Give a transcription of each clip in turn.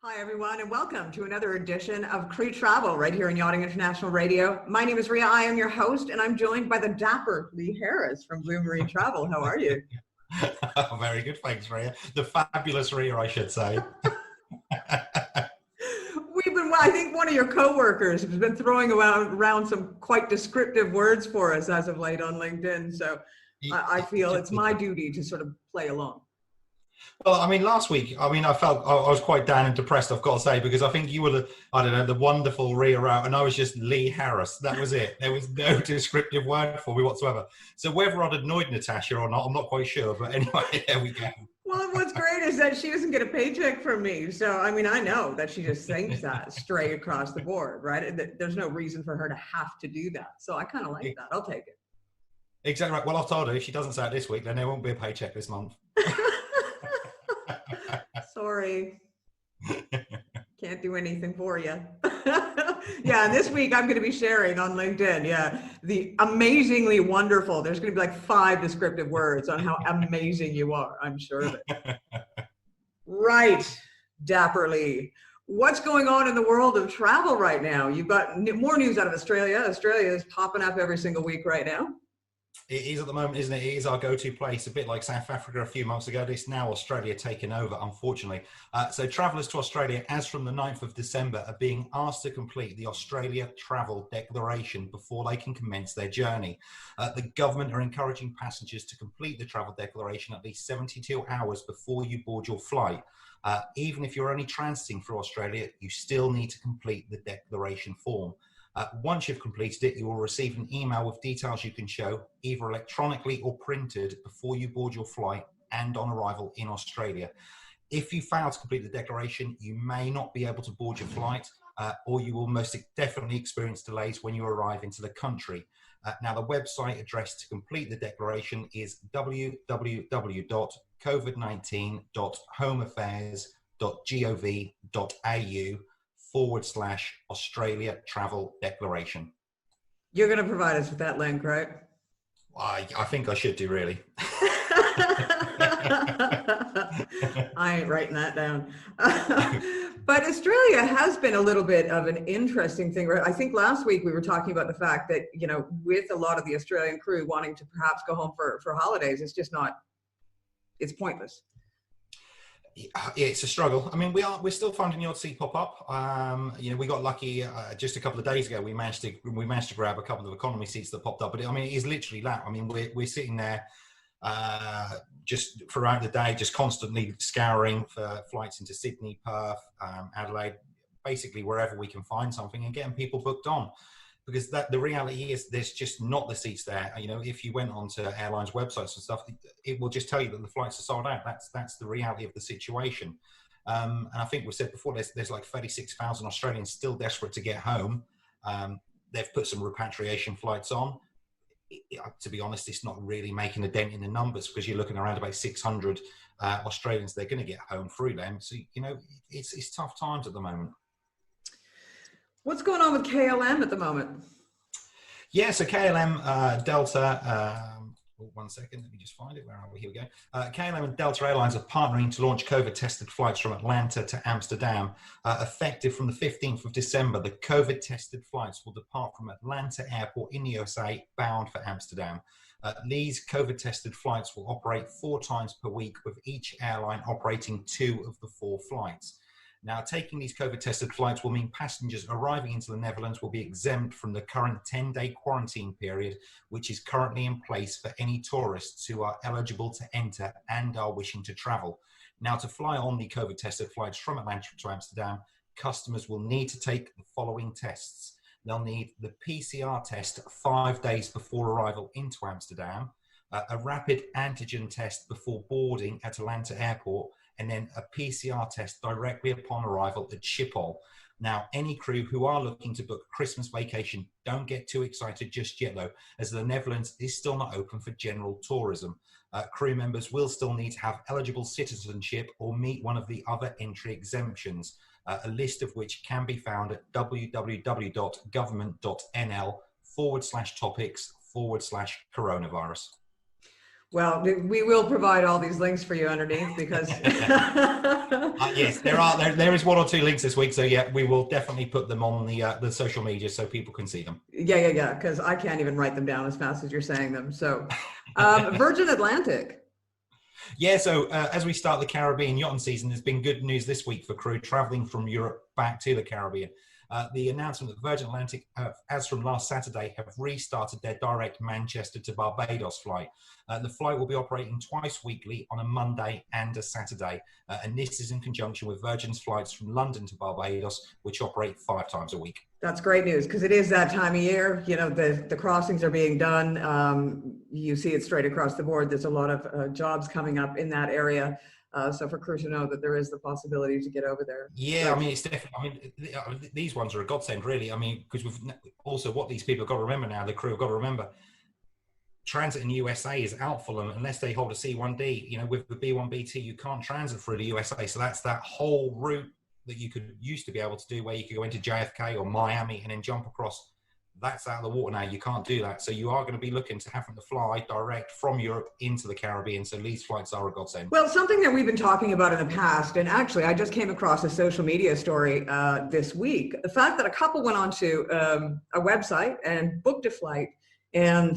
Hi, everyone, and welcome to another edition of Crew Travel right here on Yachting International Radio. My name is Ria. I am your host, and I'm joined by the dapper Lee Harris from Blue Marine Travel. How are you? Very good, thanks, Ria. The fabulous Ria, I should say. I think one of your coworkers has been throwing around some quite descriptive words for us as of late on LinkedIn. So I feel it's my duty to sort of play along. Well, I mean, last week, I was quite down and depressed, I've got to say, because I think you were the wonderful Ria out, and I was just Lee Harris. That was it. There was no descriptive word for me whatsoever. So whether I'd annoyed Natasha or not, I'm not quite sure. But anyway, there we go. Well, what's great is that she doesn't get a paycheck from me. So, I mean, I know that she just thinks that straight across the board, right? There's no reason for her to have to do that. So I kind of like that. I'll take it. Exactly right. Well, I've told her if she doesn't say it this week, then there won't be a paycheck this month. Sorry. Can't do anything for you. Yeah, and this week I'm going to be sharing on LinkedIn, the amazingly wonderful. There's going to be like 5 descriptive words on how amazing you are. I'm sure of it. Right, Dapperly. What's going on in the world of travel right now? You've got more news out of Australia. Australia is popping up every single week right now. It is at the moment, isn't it? It is our go-to place, a bit like South Africa a few months ago. This now Australia taking over, unfortunately. So travellers to Australia, as from the 9th of December, are being asked to complete the Australia Travel Declaration before they can commence their journey. The government are encouraging passengers to complete the travel declaration at least 72 hours before you board your flight. Even if you're only transiting through Australia, you still need to complete the declaration form. Once you've completed it, you will receive an email with details you can show, either electronically or printed, before you board your flight and on arrival in Australia. If you fail to complete the declaration, you may not be able to board your flight, or you will most definitely experience delays when you arrive into the country. Now, the website address to complete the declaration is www.covidnineteen.homeaffairs.gov.au/Australia Travel Declaration. You're going to provide us with that link, right? I think I should do, really. I ain't writing that down. But Australia has been a little bit of an interesting thing, right? I think last week we were talking about the fact that, you know, with a lot of the Australian crew wanting to perhaps go home for holidays, it's just not, it's pointless. Yeah, it's a struggle. I mean, we're still finding the odd seat pop up. You know, we got lucky just a couple of days ago. We managed to grab a couple of economy seats that popped up. But I mean, it is literally that. I mean, we're sitting there just throughout the day, just constantly scouring for flights into Sydney, Perth, Adelaide, basically wherever we can find something, and getting people booked on. Because the reality is there's just not the seats there. You know, if you went onto airlines websites and stuff, it will just tell you that the flights are sold out. That's the reality of the situation. And I think we've said before, there's like 36,000 Australians still desperate to get home. They've put some repatriation flights on. To be honest, it's not really making a dent in the numbers, because you're looking around about 600 Australians they're going to get home through them. So, you know, it's tough times at the moment. What's going on with KLM at the moment? Yeah, so KLM, Delta, one second, let me just find it. Where are we? Here we go. KLM and Delta Airlines are partnering to launch COVID-tested flights from Atlanta to Amsterdam. Effective from the 15th of December, the COVID-tested flights will depart from Atlanta Airport in the USA, bound for Amsterdam. These COVID-tested flights will operate 4 times per week, with each airline operating 2 of the 4 flights. Now, taking these COVID-tested flights will mean passengers arriving into the Netherlands will be exempt from the current 10-day quarantine period, which is currently in place for any tourists who are eligible to enter and are wishing to travel. Now, to fly on the COVID-tested flights from Atlanta to Amsterdam, customers will need to take the following tests. They'll need the PCR test 5 days before arrival into Amsterdam, a rapid antigen test before boarding at Atlanta Airport, and then a PCR test directly upon arrival at Schiphol. Now, any crew who are looking to book a Christmas vacation, don't get too excited just yet, though, as the Netherlands is still not open for general tourism. Crew members will still need to have eligible citizenship or meet one of the other entry exemptions, a list of which can be found at www.government.nl/topics/coronavirus. Well, we will provide all these links for you underneath because yes, there is one or two links this week, so yeah, we will definitely put them on the social media so people can see them. yeah, because I can't even write them down as fast as you're saying them. So Virgin Atlantic. Yeah, so as we start the Caribbean yachting season, there's been good news this week for crew traveling from Europe back to the Caribbean. The announcement that Virgin Atlantic, as from last Saturday, have restarted their direct Manchester to Barbados flight. The flight will be operating twice weekly on a Monday and a Saturday. And this is in conjunction with Virgin's flights from London to Barbados, which operate 5 times a week. That's great news because it is that time of year. You know, the crossings are being done. You see it straight across the board. There's a lot of jobs coming up in that area. So for crew to know that there is the possibility to get over there. Yeah, I mean, it's definitely, I mean, these ones are a godsend, really. I mean, because we've also, what these people have got to remember now, the crew have got to remember, transit in USA is out for them unless they hold a C1D. You know, with the B1BT, you can't transit through the USA. So that's that whole route that you could used to be able to do where you could go into JFK or Miami and then jump across. That's out of the water now. You can't do that. So you are going to be looking to having to fly direct from Europe into the Caribbean. So these flights are a godsend. Well, something that we've been talking about in the past, and actually I just came across a social media story this week, the fact that a couple went onto a website and booked a flight, and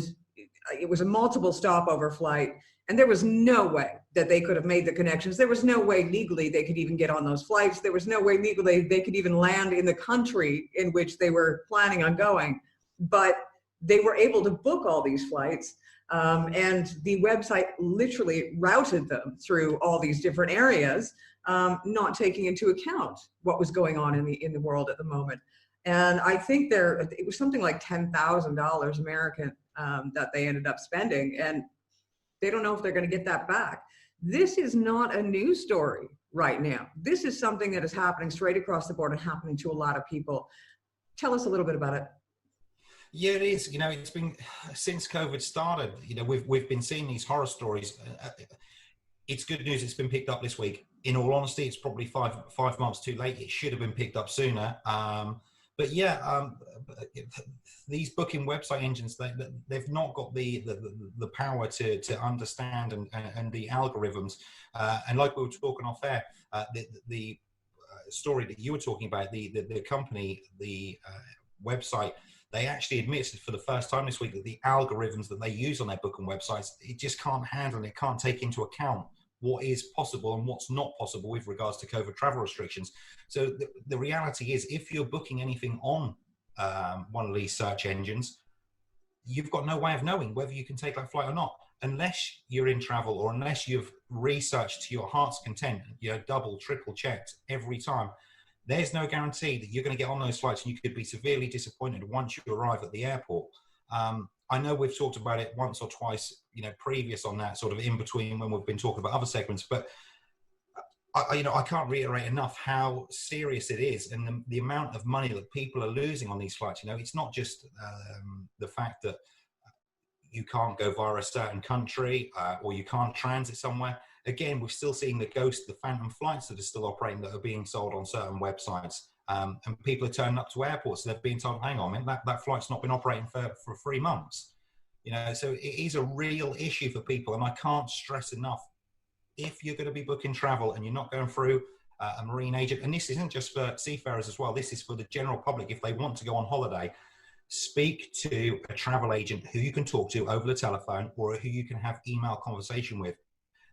it was a multiple stopover flight, and there was no way that they could have made the connections. There was no way legally they could even get on those flights. There was no way legally they could even land in the country in which they were planning on going. But they were able to book all these flights, and the website literally routed them through all these different areas, not taking into account what was going on in the world at the moment. And I think it was something like $10,000 American that they ended up spending, and they don't know if they're going to get that back. This is not a news story right now. This is something that is happening straight across the board and happening to a lot of people. Tell us a little bit about it. Yeah, it is. You know, it's been since COVID started. You know, we've been seeing these horror stories. It's good news. It's been picked up this week. In all honesty, it's probably five months too late. It should have been picked up sooner. But yeah, these booking website engines, they've not got the power to understand and the algorithms. And like we were talking off air, the story that you were talking about, the company, the website, they actually admitted for the first time this week that the algorithms that they use on their booking websites, it just can't handle and it can't take into account what is possible and what's not possible with regards to COVID travel restrictions. So the reality is, if you're booking anything on one of these search engines, you've got no way of knowing whether you can take that flight or not, unless you're in travel or unless you've researched to your heart's content, you know, double, triple checked every time. There's no guarantee that you're going to get on those flights, and you could be severely disappointed once you arrive at the airport. I know we've talked about it once or twice, you know, previous on that, sort of in between when we've been talking about other segments, but I can't reiterate enough how serious it is, and the amount of money that people are losing on these flights. You know, it's not just the fact that you can't go via a certain country or you can't transit somewhere. Again, we're still seeing the ghost, the phantom flights that are still operating, that are being sold on certain websites. And people are turning up to airports and they're being told, hang on, man, that flight's not been operating for 3 months. You know, so it is a real issue for people. And I can't stress enough, if you're going to be booking travel and you're not going through a marine agent, and this isn't just for seafarers as well, this is for the general public, if they want to go on holiday, speak to a travel agent who you can talk to over the telephone or who you can have email conversation with.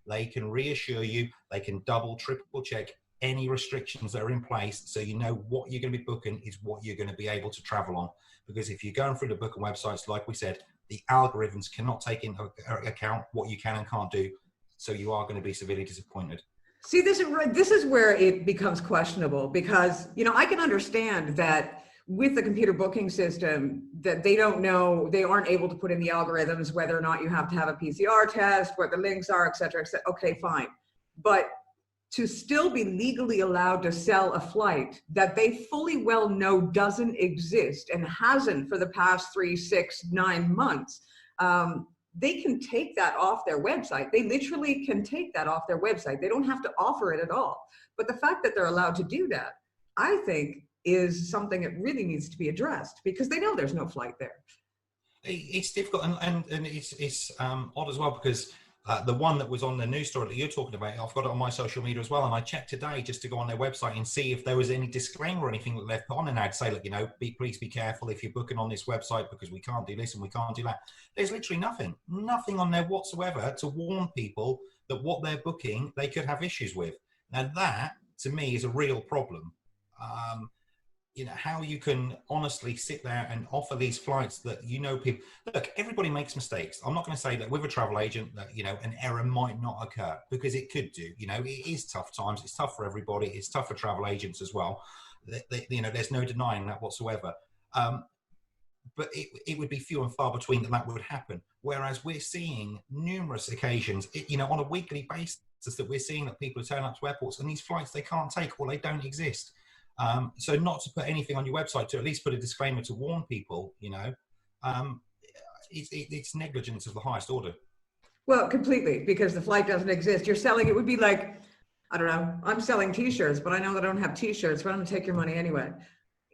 They can reassure you, they can double, triple check any restrictions that are in place, so you know what you're going to be booking is what you're going to be able to travel on. Because if you're going through the booking websites, like we said, the algorithms cannot take into account what you can and can't do, so you are going to be severely disappointed. See, this is where it becomes questionable, because, you know, I can understand that with the computer booking system that they don't know, they aren't able to put in the algorithms whether or not you have to have a PCR test, what the links are, et cetera, et cetera. Okay, fine. But to still be legally allowed to sell a flight that they fully well know doesn't exist and hasn't for the past 3, 6, 9 months, they can take that off their website. They literally can take that off their website. They don't have to offer it at all. But the fact that they're allowed to do that, I think, is something that really needs to be addressed, because they know there's no flight there. It's difficult, and it's odd as well, because The one that was on the news story that you're talking about, I've got it on my social media as well. And I checked today just to go on their website and see if there was any disclaimer or anything that they've put on an ad, say, look, please be careful if you're booking on this website because we can't do this and we can't do that. There's literally nothing on there whatsoever to warn people that what they're booking, they could have issues with. Now that, to me, is a real problem. How you can honestly sit there and offer these flights that, people, look, everybody makes mistakes. I'm not going to say that with a travel agent that, an error might not occur, because it could do. It is tough times. It's tough for everybody. It's tough for travel agents as well. There's no denying that whatsoever. But it would be few and far between that would happen. Whereas we're seeing numerous occasions, on a weekly basis, that we're seeing that people are turning up to airports and these flights they can't take or they don't exist. So not to put anything on your website, to at least put a disclaimer to warn people, it's negligence of the highest order. Well, completely, because the flight doesn't exist. You're selling, it would be like, I don't know, I'm selling t-shirts, but I know that I don't have t-shirts, but I'm gonna take your money anyway.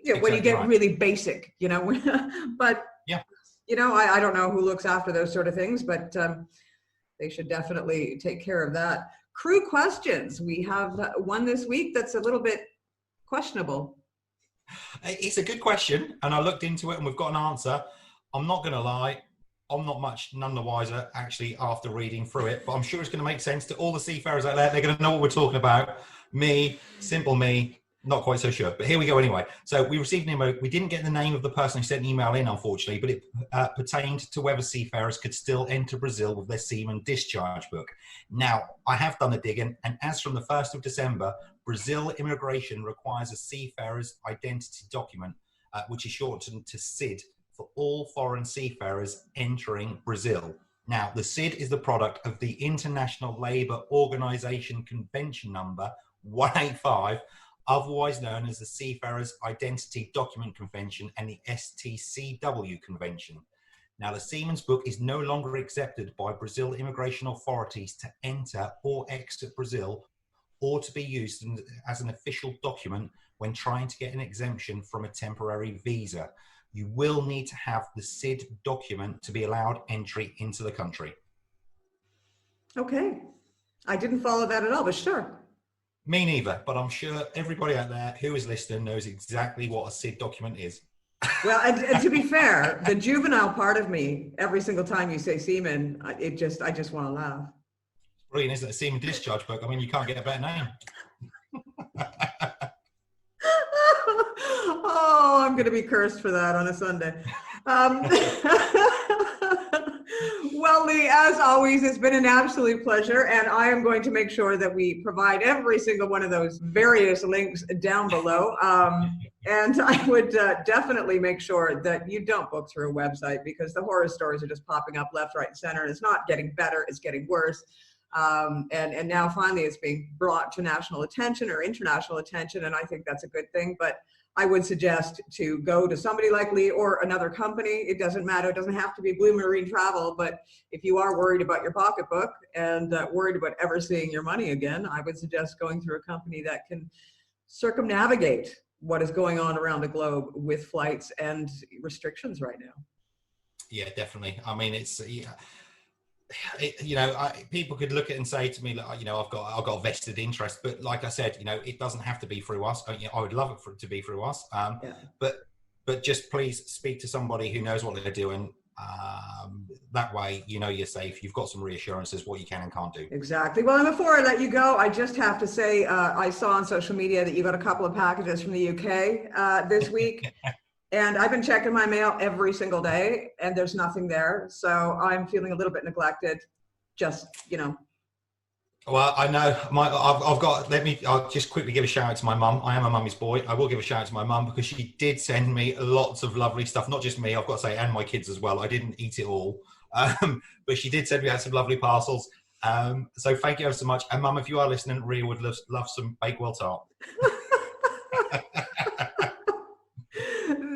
When you get really basic, but yeah, I don't know who looks after those sort of things, but they should definitely take care of that. Crew questions. We have one this week that's a little bit questionable. It's a good question, and I looked into it and we've got an answer. I'm not going to lie, I'm not none the wiser actually after reading through it, but I'm sure it's going to make sense to all the seafarers out there. They're going to know what we're talking about. Me, simple me, not quite so sure, but here we go anyway. So we received an email. We didn't get the name of the person who sent the email in, unfortunately, but it pertained to whether seafarers could still enter Brazil with their seaman discharge book. Now, I have done the digging, and as from the 1st of December, Brazil immigration requires a seafarer's identity document, which is shortened to SID, for all foreign seafarers entering Brazil. Now, the SID is the product of the International Labour Organization Convention number 185, otherwise known as the Seafarer's Identity Document Convention and the STCW Convention. Now, the Seaman's Book is no longer accepted by Brazil immigration authorities to enter or exit Brazil, or to be used as an official document when trying to get an exemption from a temporary visa. You will need to have the SID document to be allowed entry into the country. Okay. I didn't follow that at all, but sure. Me neither, but I'm sure everybody out there who is listening knows exactly what a SID document is. Well, and to be fair, the juvenile part of me, every single time you say seaman, I just want to laugh. Brilliant, isn't it? A seaman discharge book. I mean, you can't get a better name. Oh, I'm going to be cursed for that on a Sunday. Well, Lee, as always, it's been an absolute pleasure, and I am going to make sure that we provide every single one of those various links down below. And I would definitely make sure that you don't book through a website, because the horror stories are just popping up left, right, and center. And it's not getting better, it's getting worse. And now finally it's being brought to national attention or international attention, and I think that's a good thing. But I would suggest to go to somebody like Lee or another company. It doesn't matter. It doesn't have to be Blue Marine Travel, but if you are worried about your pocketbook and worried about ever seeing your money again, I would suggest going through a company that can circumnavigate what is going on around the globe with flights and restrictions right now. Yeah, definitely. I mean, it's, people could look at it and say to me, I've got a vested interest, but like I said, it doesn't have to be through us. I would love it for it to be through us. But just please speak to somebody who knows what they're doing. That way, you're safe. You've got some reassurances what you can and can't do. Exactly. Well, and before I let you go, I just have to say, I saw on social media that you got a couple of packages from the UK this week. And I've been checking my mail every single day, and there's nothing there. So I'm feeling a little bit neglected. Just, Well, I know I'll just quickly give a shout out to my mum. I am a mummy's boy. I will give a shout out to my mum because she did send me lots of lovely stuff. Not just me, I've got to say, and my kids as well. I didn't eat it all, but she did send me out some lovely parcels. So thank you ever so much. And Mum, if you are listening, Rhea would love some Bakewell tart.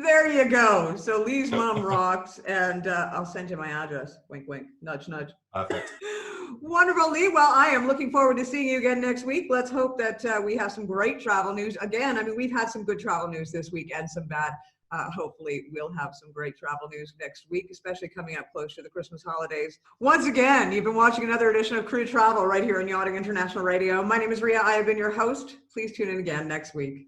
There you go. So Lee's mom rocks, and I'll send you my address. Wink, wink, nudge, nudge. Perfect. Wonderful, Lee. Well, I am looking forward to seeing you again next week. Let's hope that we have some great travel news. Again, I mean, we've had some good travel news this week and some bad. hopefully we'll have some great travel news next week, especially coming up close to the Christmas holidays. Once again, you've been watching another edition of Crew Travel right here on Yachting International Radio. My name is Ria. I have been your host. Please tune in again next week.